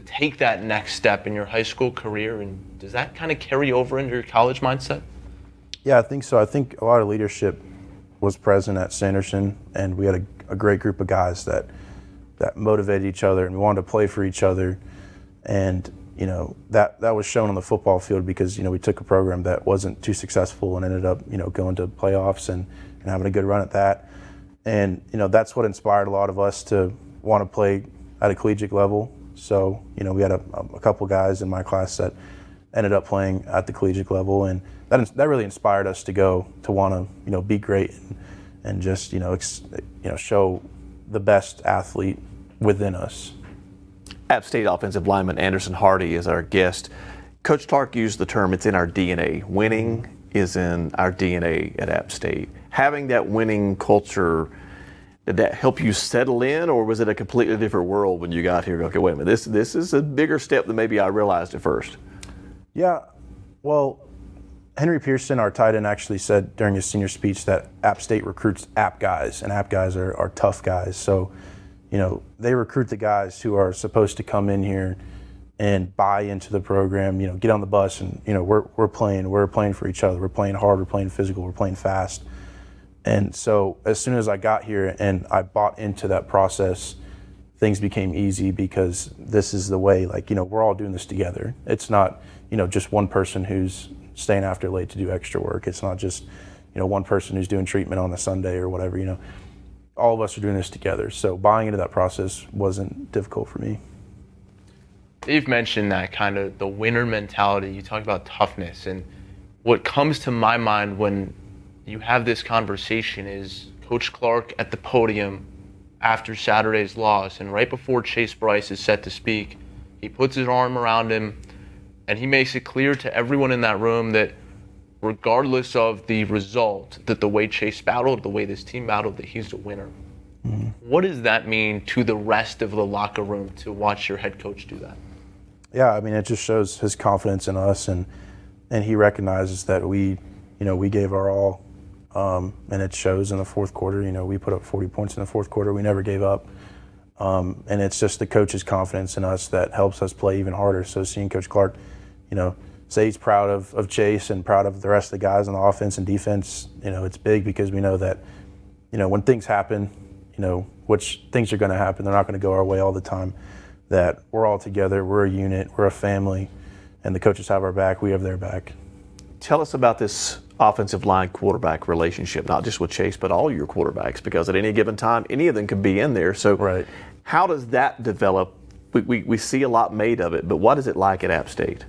take that next step in your high school career, and does that kind of carry over into your college mindset? Yeah, I think so. I think a lot of leadership was present at Sanderson, and we had a great group of guys that motivated each other, and we wanted to play for each other. And that was shown on the football field because we took a program that wasn't too successful and ended up going to playoffs and having a good run at that. And that's what inspired a lot of us to want to play at a collegiate level. So we had a couple guys in my class that ended up playing at the collegiate level, and that really inspired us to want to be great and just show the best athlete within us. App State offensive lineman Anderson Hardy is our guest. Coach Clark used the term, it's in our DNA. Winning is in our DNA at App State. Having that winning culture, did that help you settle in, or was it a completely different world when you got here? Okay, wait a minute, this is a bigger step than maybe I realized at first. Yeah, well, Henry Pearson, our tight end, actually said during his senior speech that App State recruits App guys, and App guys are tough guys. So, they recruit the guys who are supposed to come in here and buy into the program, get on the bus and, we're playing for each other. We're playing hard, we're playing physical, we're playing fast. And so as soon as I got here and I bought into that process, things became easy because this is the way, we're all doing this together. It's not, just one person who's staying after late to do extra work. It's not just, one person who's doing treatment on a Sunday or whatever, all of us are doing this together. So buying into that process wasn't difficult for me. Dave mentioned that kind of the winner mentality. You talk about toughness, and what comes to my mind when you have this conversation is Coach Clark at the podium after Saturday's loss, and right before Chase Bryce is set to speak, he puts his arm around him and he makes it clear to everyone in that room that regardless of the result, that the way Chase battled, the way this team battled, that he's a winner. What does that mean to the rest of the locker room to watch your head coach do that? Yeah, I mean, it just shows his confidence in us, and he recognizes that we gave our all, and it shows in the fourth quarter. We put up 40 points in the fourth quarter. We never gave up, and it's just the coach's confidence in us that helps us play even harder. So seeing Coach Clark, say he's proud of Chase and proud of the rest of the guys on the offense and defense, it's big because we know that, when things happen, which things are going to happen, they're not going to go our way all the time, that we're all together, we're a unit, we're a family, and the coaches have our back, we have their back. Tell us about this offensive line quarterback relationship, not just with Chase, but all your quarterbacks, because at any given time, any of them could be in there. So how does that develop? We see a lot made of it, but what is it like at App State?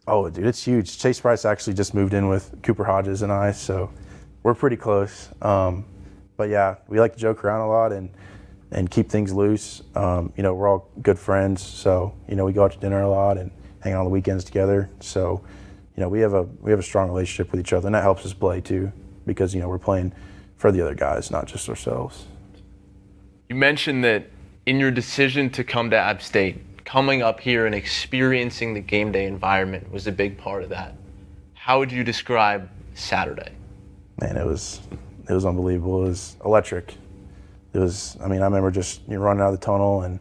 Oh, dude, it's huge. Chase Price actually just moved in with Cooper Hodges and I, so we're pretty close. But yeah, we like to joke around a lot and keep things loose. We're all good friends, so we go out to dinner a lot and hang out on the weekends together. So we have a strong relationship with each other, and that helps us play too, because we're playing for the other guys, not just ourselves. You mentioned that in your decision to come to App State, coming up here and experiencing the game day environment was a big part of that. How would you describe Saturday? Man, it was unbelievable. It was electric. I remember just running out of the tunnel and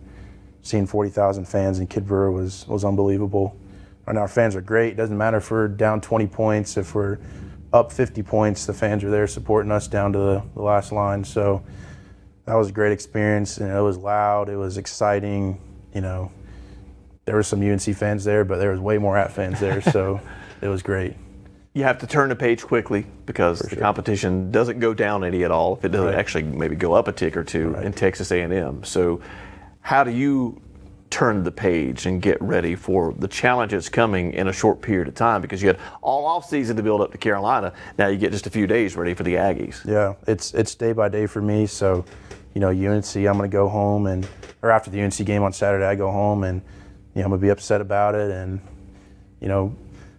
seeing 40,000 fans in Kid Brewer was unbelievable. And our fans are great. It doesn't matter if we're down 20 points, if we're up 50 points, the fans are there supporting us down to the last line. So that was a great experience, and it was loud, it was exciting. There were some UNC fans there, but there was way more App fans there, so it was great. You have to turn the page quickly because the competition doesn't go down any at all. If it doesn't actually maybe go up a tick or two in Texas A&M. So how do you turn the page and get ready for the challenges coming in a short period of time? Because you had all off season to build up to Carolina. Now you get just a few days ready for the Aggies. Yeah, it's day by day for me. So, UNC, I'm going to go home or after the UNC game on Saturday, I go home and, I'm going to be upset about it and,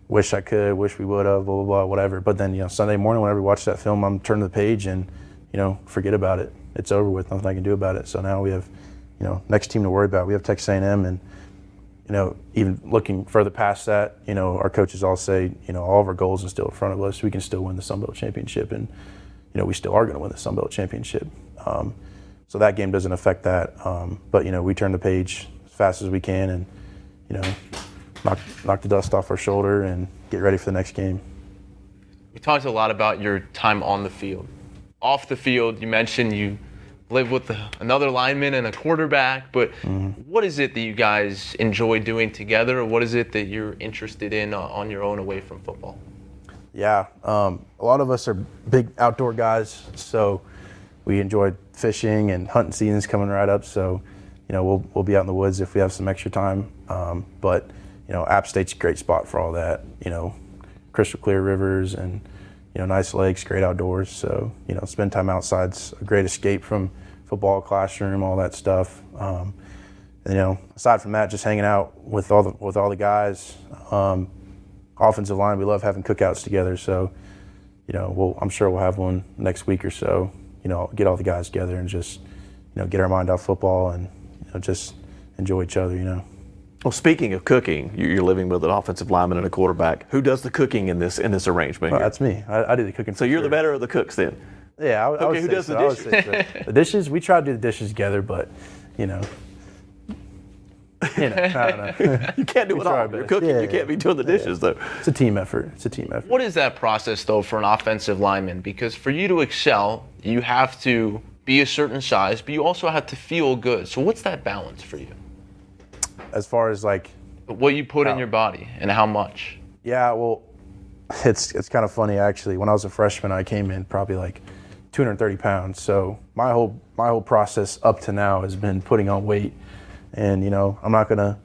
wish I could, wish we would have, blah, blah, blah, whatever. But then, Sunday morning, whenever we watch that film, I'm turning the page and, forget about it. It's over with, nothing I can do about it. So now we have, next team to worry about. We have Texas A&M, and, even looking further past that, our coaches all say, all of our goals are still in front of us. We can still win the Sun Belt Championship, and, we still are going to win the Sun Belt Championship. So that game doesn't affect that. But, we turn the page as fast as we can and, knock the dust off our shoulder and get ready for the next game. We talked a lot about your time on the field. Off the field, you mentioned you live with another lineman and a quarterback, but what is it that you guys enjoy doing together, or what is it that you're interested in on your own away from football? Yeah, a lot of us are big outdoor guys, so we enjoy fishing, and hunting season's coming right up, so we'll be out in the woods if we have some extra time. But App State's a great spot for all that. Crystal clear rivers and nice lakes, great outdoors. So spend time outside's a great escape from football, classroom, all that stuff. And, aside from that, just hanging out with all the guys. Offensive line, we love having cookouts together. So I'm sure we'll have one next week or so. Get all the guys together and just get our mind off football and just enjoy each other. Well, speaking of cooking, you're living with an offensive lineman and a quarterback. Who does the cooking in this arrangement? Well, that's me. I do the cooking. So you're the better of the cooks then? Yeah. I would who say does so. the dishes? The dishes, we try to do the dishes together, but I don't know. You can't do it all. You're cooking. You can't be doing the dishes though. It's a team effort. What is that process though for an offensive lineman? Because for you to excel, you have to be a certain size, but you also have to feel good. So what's that balance for you? As far as what you put in your body and how much? Yeah, well, it's kind of funny actually. When I was a freshman, I came in probably 230 pounds. So my whole process up to now has been putting on weight, and I'm not gonna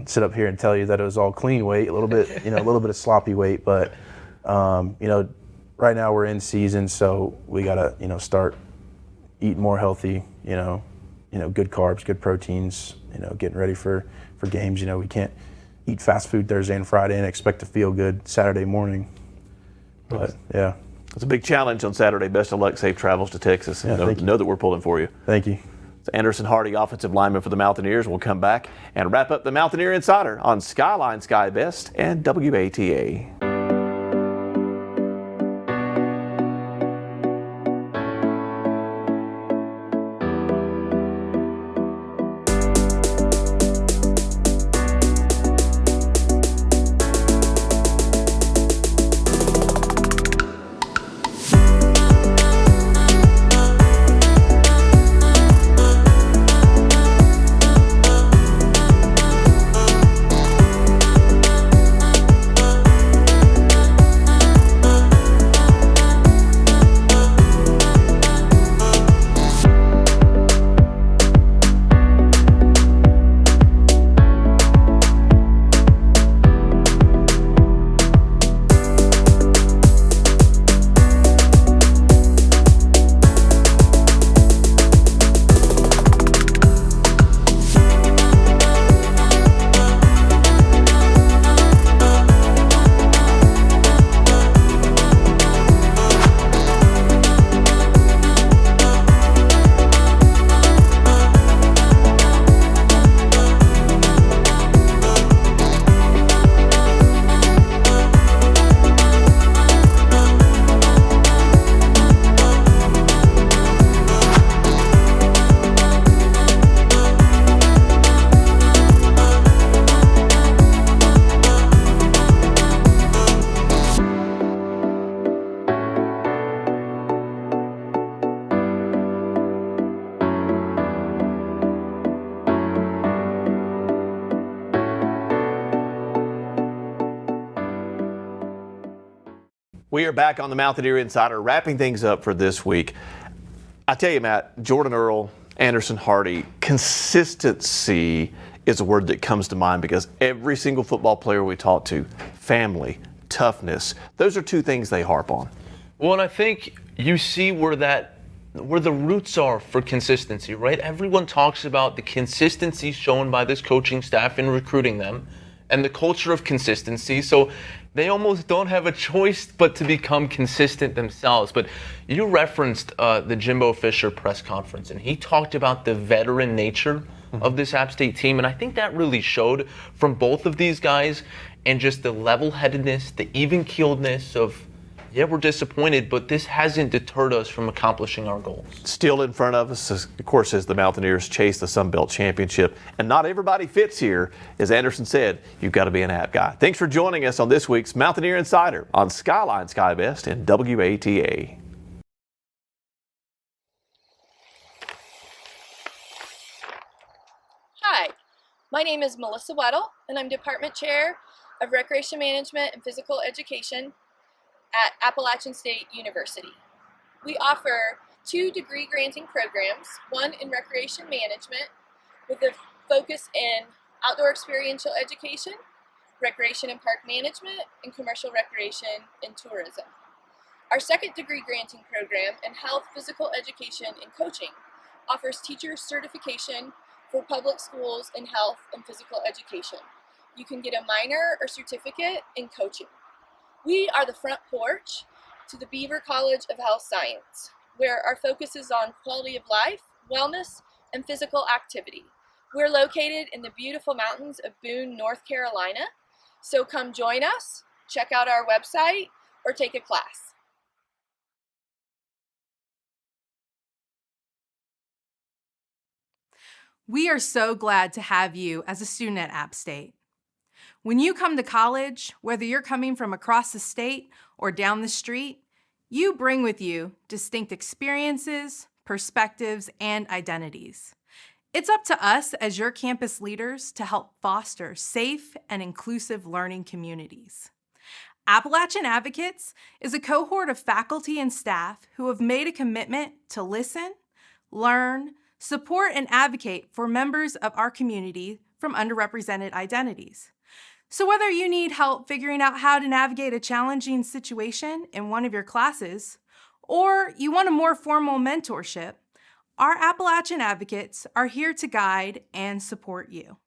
sit up here and tell you that it was all clean weight. A little bit a little bit of sloppy weight, but right now we're in season, so we gotta start eating more healthy. Good carbs, good proteins. Getting ready for games. We can't eat fast food Thursday and Friday and expect to feel good Saturday morning. But yeah. It's a big challenge on Saturday. Best of luck. Safe travels to Texas. Yeah, know that we're pulling for you. Thank you. It's Anderson Hardy, offensive lineman for the Mountaineers. We'll come back and wrap up the Mountaineer Insider on Skyline, Sky Best, and WATA. We are back on the Mountaineer Insider, wrapping things up for this week. I tell you, Matt, Jordon Earle, Anderson Hardy, consistency is a word that comes to mind because every single football player we talk to, family, toughness, those are two things they harp on. Well, and I think you see where the roots are for consistency, right? Everyone talks about the consistency shown by this coaching staff in recruiting them and the culture of consistency. So they almost don't have a choice but to become consistent themselves. But you referenced the Jimbo Fisher press conference, and he talked about the veteran nature of this App State team. And I think that really showed from both of these guys, and just the level-headedness, the even-keeledness of, yeah, we're disappointed, but this hasn't deterred us from accomplishing our goals. Still in front of us, of course, as the Mountaineers chase the Sun Belt Championship. And not everybody fits here. As Anderson said, you've got to be an app guy. Thanks for joining us on this week's Mountaineer Insider on Skyline, Sky Best, and WATA. Hi, my name is Melissa Weddle, and I'm Department Chair of Recreation Management and Physical Education at Appalachian State University. We offer 2 degree-granting programs, one in recreation management with a focus in outdoor experiential education, recreation and park management, and commercial recreation and tourism. Our second degree-granting program in health, physical education, and coaching offers teacher certification for public schools in health and physical education. You can get a minor or certificate in coaching. We are the front porch to the Beaver College of Health Science, where our focus is on quality of life, wellness, and physical activity. We're located in the beautiful mountains of Boone, North Carolina, so come join us, check out our website, or take a class. We are so glad to have you as a student at App State. When you come to college, whether you're coming from across the state or down the street, you bring with you distinct experiences, perspectives, and identities. It's up to us as your campus leaders to help foster safe and inclusive learning communities. Appalachian Advocates is a cohort of faculty and staff who have made a commitment to listen, learn, support, and advocate for members of our community from underrepresented identities. So whether you need help figuring out how to navigate a challenging situation in one of your classes, or you want a more formal mentorship, our Appalachian Advocates are here to guide and support you.